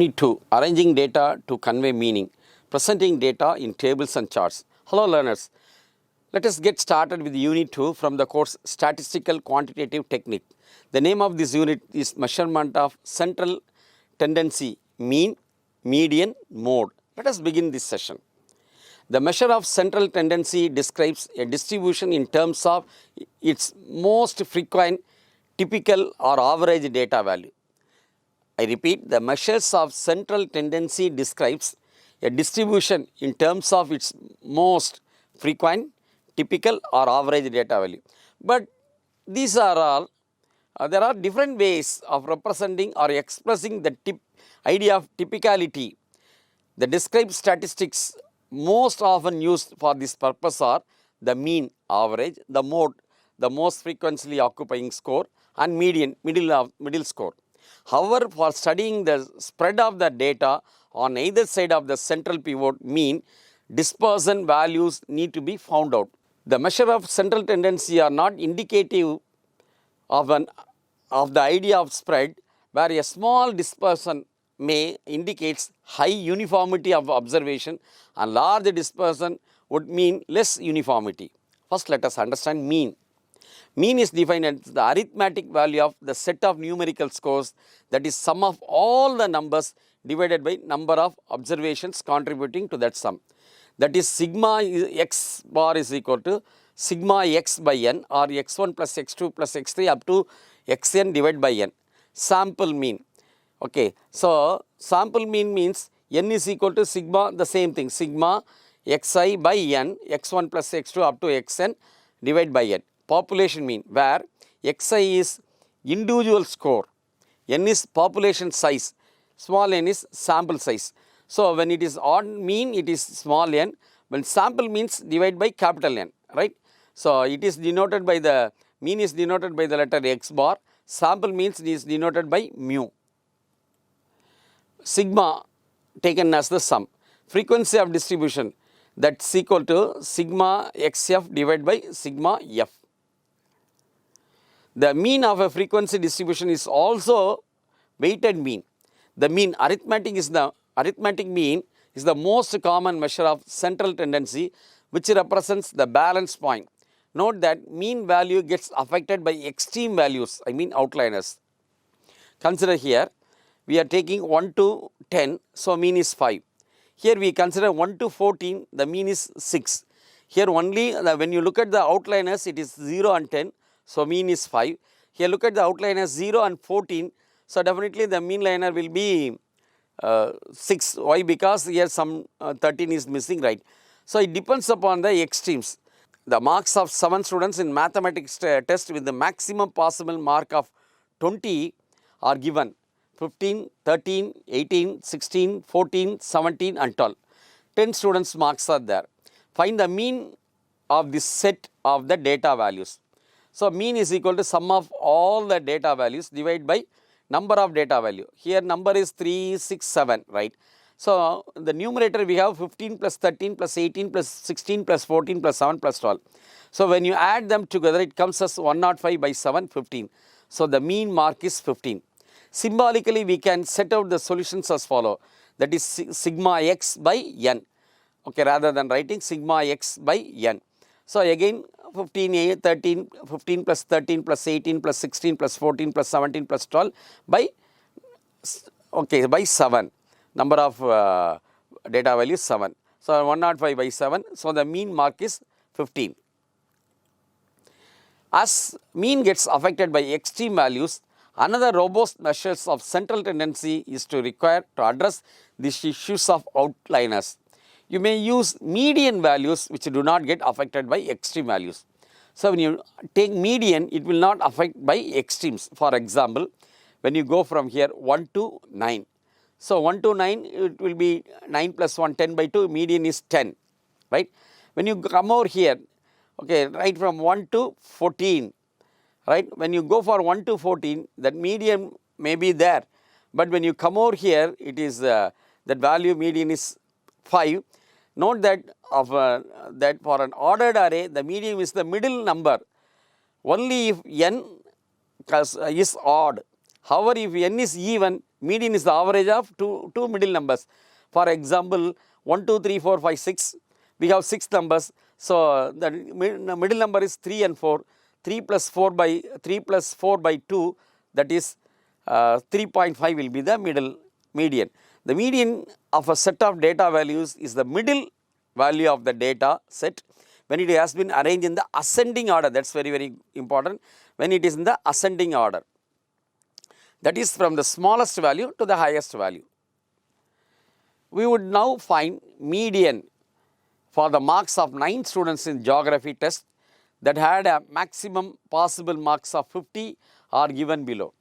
Unit 2, Arranging Data to Convey Meaning, Presenting Data in Tables and Charts. Hello learners, let us get started with Unit 2 from the course Statistical Quantitative Technique. The name of this unit is Measurement of Central Tendency, Mean, Median, Mode. Let us begin this session. The measure of central tendency describes a distribution in terms of its most frequent, typical or average data value. I repeat, the measures of central tendency describes a distribution in terms of its most frequent, typical or average data value. But these are all, there are different ways of representing or expressing the idea of typicality. The described statistics most often used for this purpose are the mean, average, the mode, the most frequently occupying score, and median, middle score. However, for studying the spread of the data on either side of the central pivot mean, dispersion values need to be found out. The measure of central tendency are not indicative of the idea of spread, where a small dispersion may indicates high uniformity of observation and large dispersion would mean less uniformity. First, let us understand mean. Mean is defined as the arithmetic value of the set of numerical scores, that is sum of all the numbers divided by number of observations contributing to that sum. That is sigma x bar is equal to sigma x by n, or x1 plus x2 plus x3 up to xn divided by n. Sample mean. Okay, so sample mean means n is equal to sigma, the same thing, sigma xi by n, x1 plus x2 up to xn divided by n. Population mean, where xi is individual score, n is population size, small n is sample size. So when it is odd mean, it is small n, when sample means divide by capital N, right? So it is denoted by the, mean is denoted by the letter x bar, sample means it is denoted by mu. Sigma taken as the sum, frequency of distribution, that's equal to sigma xf divided by sigma f. The mean of a frequency distribution is also weighted mean. The mean arithmetic mean is the most common measure of central tendency, which represents the balance point. Note that mean value gets affected by extreme values, I mean outliers. Consider here, we are taking 1 to 10, so mean is 5. Here we consider 1 to 14, the mean is 6. Here only when you look at the outliners, it is 0 and 10, so mean is 5. Here look at the outliners 0 and 14, so definitely the mean liner will be 6. Why? Because here some 13 is missing, right? So it depends upon the extremes. The marks of 7 students in mathematics test with the maximum possible mark of 20 are given. 15, 13, 18, 16, 14, 17 and 12. 10 students marks are there. Find the mean of this set of the data values. So mean is equal to sum of all the data values divided by number of data value. Here number is 3, 6, 7, right? So the numerator we have 15 plus 13 plus 18 plus 16 plus 14 plus 7 plus 12. So when you add them together, it comes as 105 by 7, 15. So the mean mark is 15. Symbolically, we can set out the solutions as follow. That is sigma x by n. Okay, rather than writing sigma x by n. So again 15 plus 13 plus 18 plus 16 plus 14 plus 17 plus 12 by, okay, by 7. Number of data value is 7. So 105 by 7. So the mean mark is 15. As mean gets affected by extreme values, another robust measures of central tendency is to require to address these issues of outliers. You may use median values which do not get affected by extreme values. So when you take median, it will not affect by extremes. For example, when you go from here 1 to 9. So 1 to 9, it will be 9 plus 1, 10 by 2, median is 10, right? When you come over here, okay, right from 1 to 14, right? When you go for 1 to 14, that median may be there. But when you come over here, it is, that value median is 5. Note that that for an ordered array, the median is the middle number. Only if n is odd. However, if n is even, Median is the average of two middle numbers. For example, 1, 2, 3, 4, 5, 6. We have 6 numbers. So the middle number is 3 and 4. 3 plus 4 by 2, that is 3.5 will be the median. The median of a set of data values is the middle value of the data set when it has been arranged in the ascending order. That's very, very important. When it is in the ascending order, that is from the smallest value to the highest value. We would now find median for the marks of 9 students in geography test that had a maximum possible marks of 50 are given below.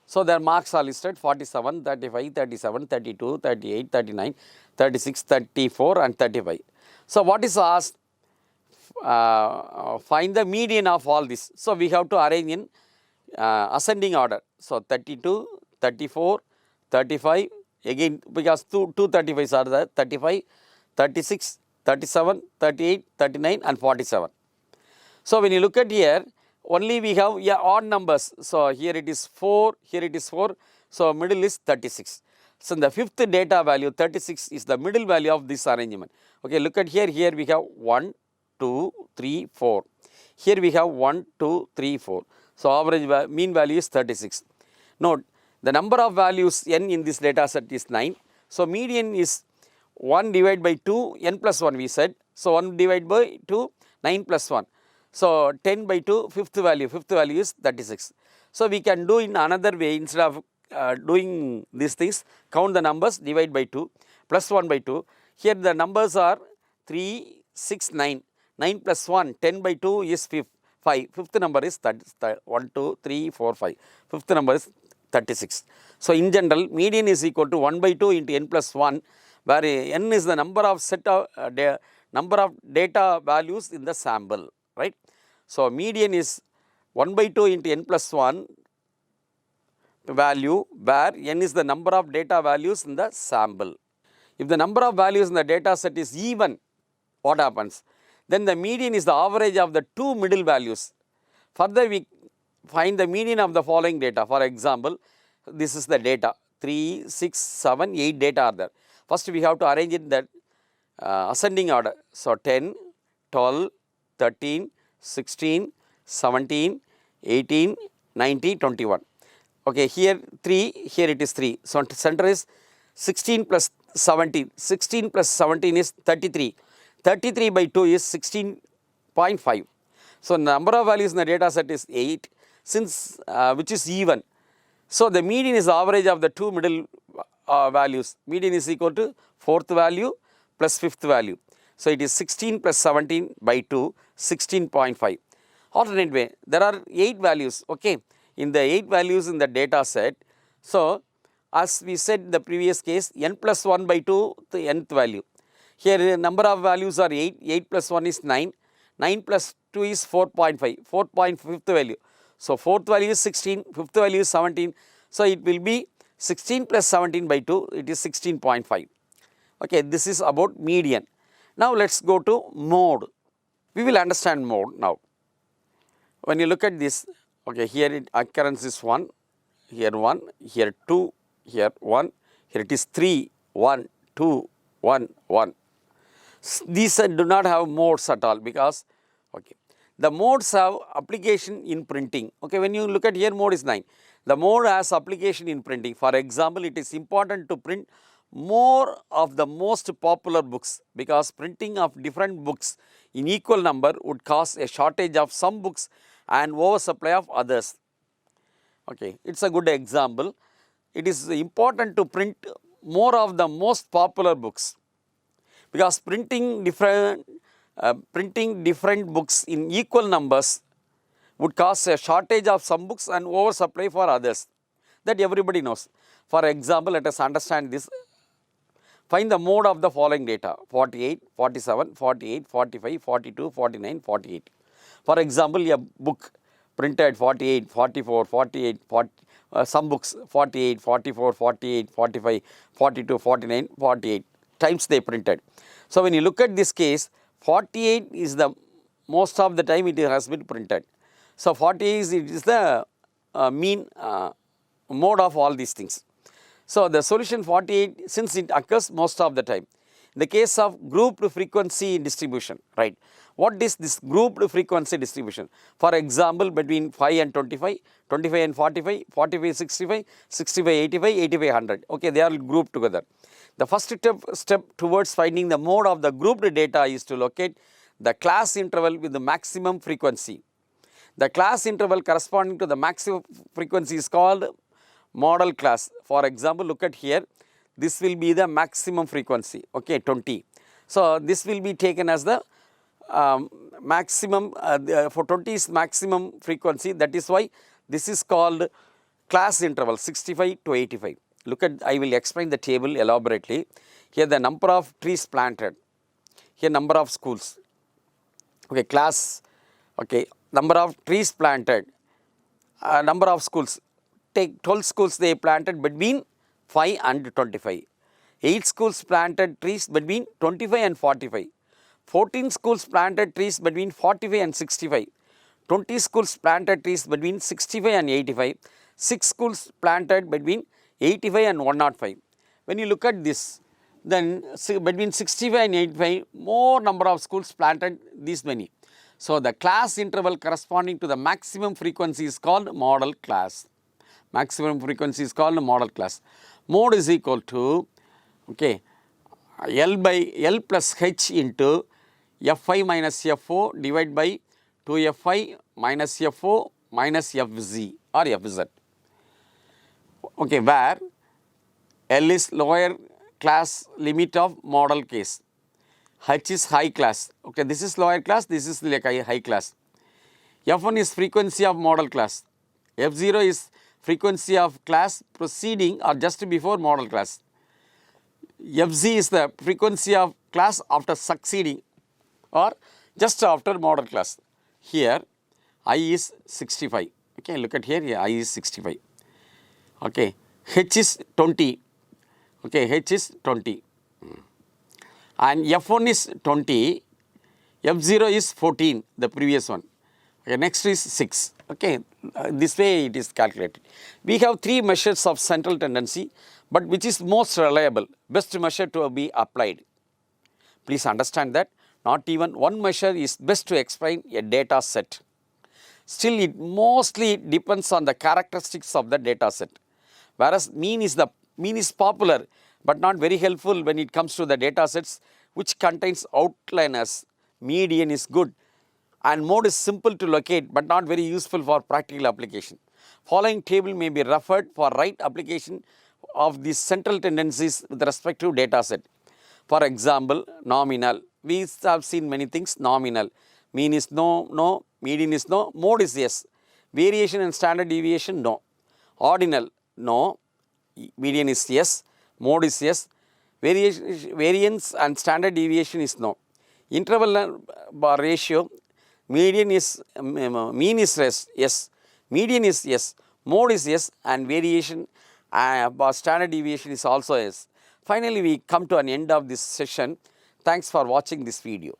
So their marks are listed 47, 35, 37, 32, 38, 39, 36, 34 and 35. So what is asked? Find the median of all this. So we have to arrange in ascending order. So 32, 34, 35, again because two 35s are there, 35, 36, 37, 38, 39 and 47. So when you look at here, only we have odd numbers. So here it is 4, here it is 4. So middle is 36. So the fifth data value 36 is the middle value of this arrangement. Okay, look at here. Here we have 1, 2, 3, 4. Here we have 1, 2, 3, 4. So average mean value is 36. Note the number of values n in this data set is 9. So median is 1 divided by 2, n plus 1 we said. So 1 divided by 2, 9 plus 1. So 10 by 2, fifth value is 36. So we can do in another way, instead of doing these things, count the numbers, divide by 2, plus 1 by 2. Here the numbers are 3, 6, 9. 9 plus 1, 10 by 2 is 5. Fifth number is 1, 2, 3, 4, 5. Fifth number is 36. So in general, median is equal to 1 by 2 into n plus 1, where n is the number of number of data values in the sample, right? So median is 1 by 2 into n plus 1 value, where n is the number of data values in the sample. If the number of values in the data set is even, what happens? Then the median is the average of the two middle values. Further, we find the median of the following data. For example, this is the data 3, 6, 7, 8 data are there. First, we have to arrange it in the ascending order. So 10, 12, 13, 16, 17, 18, 19, 21. Okay, here 3, here it is 3. So center is 16 plus 17. 16 plus 17 is 33. 33 by 2 is 16.5. So number of values in the data set is 8, since which is even. So the median is the average of the two middle values. Median is equal to fourth value plus fifth value. So it is 16 plus 17 by 2, 16.5. Alternate way, there are 8 values, okay, in the 8 values in the data set. So as we said in the previous case, n plus 1 by 2 the nth value. Here the number of values are 8, 8 plus 1 is 9, 9 plus 2 is 4.5, 4.5th value. So fourth value is 16, fifth value is 17. So it will be 16 plus 17 by 2, it is 16.5. Okay, this is about median. Now let's go to mode. We will understand mode now. When you look at this, okay, here occurrence is 1, here 1, here 2, here 1, here it is 3, 1, 2, 1, 1. These do not have modes at all because, okay, the modes have application in printing. Okay, when you look at here, mode is 9. The mode has application in printing. For example, it is important to print more of the most popular books, because printing of different books in equal number would cause a shortage of some books and oversupply of others. Okay, it's a good example. It is important to print more of the most popular books, because printing different books in equal numbers would cause a shortage of some books and oversupply for others. That everybody knows. For example, let us understand this. Find the mode of the following data: 48, 47, 48, 45, 42, 49, 48. For example, a book printed 48, 44, 48, 40, some books 48, 44, 48, 45, 42, 49, 48 times they printed. So when you look at this case, 48 is the most of the time it has been printed. So 48 is the mean mode of all these things. So, the solution 48, since it occurs most of the time. In the case of grouped frequency distribution, right? What is this grouped frequency distribution? For example, between 5 and 25, 25 and 45, 45, 65, 65, 85, 85, 100. Okay, they are grouped together. The first step towards finding the mode of the grouped data is to locate the class interval with the maximum frequency. The class interval corresponding to the maximum frequency is called model class. For example, look at here, this will be the maximum frequency, okay, 20. So, this will be taken as the maximum, for 20 is maximum frequency, that is why this is called class interval 65 to 85. Look at, I will explain the table elaborately. Here the number of trees planted, here number of schools, okay, class, okay, number of trees planted, number of schools. Take 12 schools they planted between 5 and 25. 8 schools planted trees between 25 and 45. 14 schools planted trees between 45 and 65. 20 schools planted trees between 65 and 85. 6 schools planted between 85 and 105. When you look at this, then between 65 and 85, more number of schools planted these many. So, the class interval corresponding to the maximum frequency is called model class. Maximum frequency is called model class. Mode is equal to, okay, L by L plus H into Fi minus Fo divided by 2Fi minus Fo minus Fz or Fz. Okay, where L is lower class limit of model case, H is high class, okay, this is lower class, this is like high class. F1 is frequency of model class, F0 is frequency of class preceding or just before model class. Fz is the frequency of class after succeeding or just after model class. Here I is 65, okay, look at here, I is 65, okay, H is 20, okay, H is 20 and F1 is 20, F0 is 14, the previous one, okay, next is 6, okay, this way it is calculated. We have 3 measures of central tendency, but which is most reliable, best measure to be applied. Please understand that not even one measure is best to explain a data set. Still, it mostly depends on the characteristics of the data set. Whereas mean is popular but not very helpful when it comes to the data sets which contains outliners. Median is good and mode is simple to locate but not very useful for practical application. Following table may be referred for right application of these central tendencies with respect to data set. For example, nominal. We have seen many things. Nominal. Mean is no, median is no, mode is yes. Variation and standard deviation, no. Ordinal, no. Median is yes. Mode is yes. Variance and standard deviation is no. Interval bar ratio, median is, mean is yes. Median is yes. Mode is yes and variation standard deviation is also yes. Finally, we come to an end of this session. Thanks for watching this video.